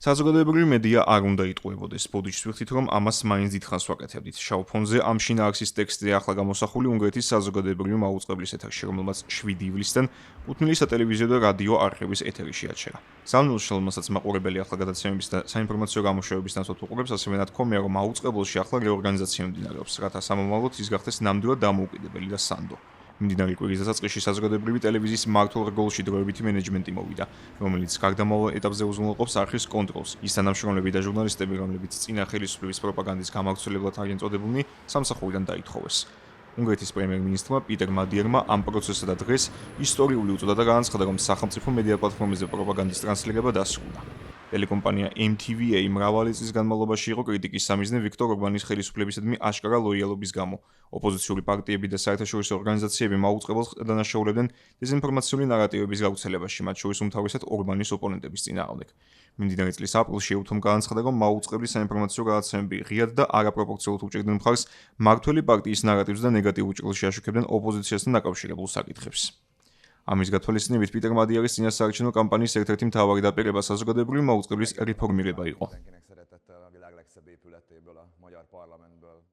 საზოგადოებრივი მედია არ უნდა იტყუებოდეს. ბოდიშს ვიხდით, რომ ამას მაინც დიდხანს ვაკეთებდით. შავ ფონზე ამ შინაარსის ტექსტზე ახლა გამოსახული უნგრეთის საზოგადოებრივი მაუწყებლის ეთერში, რომელმაც 7 ივლისიდან კუთვნილი სატელევიზიო და რადიო არხების ეთერიში აჩერა. სამნელს რომელსაც მაყურებელი ახლა გადაცემების და საინფორმაციო გამოშვებების ნაცვლად უყურებს, ასევე ნათქვამია, რომ მაუწყებელში ახლა რეორგანიზაცია მიმდინარეობს, რათა სამომავლოდ ის გახდეს ნამდვილად დამოუკიდებელი და სანდო. მიმდინარე კვირის დასაწყისში საზოგადოებრივი ტელევიზიის მმართველ რგოლში დროებითი მენეჯმენტი მოვიდა, რომელიც გარდამავალ ეტაპზე უზრუნველყოფს არხის კონტროლს. ის თანამშრომლები და ჟურნალისტები, რომლებიც წინა ხელისუფლების პროპაგანდის გამავრცელებლად არიან წოდებულნი, სამსახურიდან დაითხოვეს. უნგრეთის პრემიერ-მინისტრმა პიტერ მადიერმა ამ პროცესსა და დღეს ისტორიული უწოდა და განაცხადა, რომ სახელმწიფო მედია პლატფორმებზე პროპაგანდის ტრანსლირება დასრულდა. ტელეკომპანია MTVA მრავალი წლის განმავლობაში იყო კრიტიკის სამიზნე ვიქტორ ორბანის ხელისუფლებისადმი აშკარა ლოიალობის გამო. ოპოზიციური პარტიები და საერთაშორისო ორგანიზაციები მაუწყებელს დანაშაულებდნენ დეზინფორმაციული ნარატივების გავრცელებაში, მათ შორის უმთავრესად ორბანის ოპონენტების წინააღმდეგ. მიმდინარე წლის აპრილში ეუთომ განაცხადა, რომ მაუწყებლის საინფორმაციო გადაცემები ღიად და არაპროპორციულად უჭერდნენ მხარს მმართველი პარტიის ნარატივს და ნეგატიურ ჭრილში აშუქებდნენ ოპოზიციასთან დაკავშირებულ საკითხებს. ამის გათვალისწინებით პიტერ მადიერის წინასაარჩევნო კამპანიის ერთ-ერთი მთავარი დაპირება საზოგადოებრივი მაუწყებლის რეფორმირება იყო.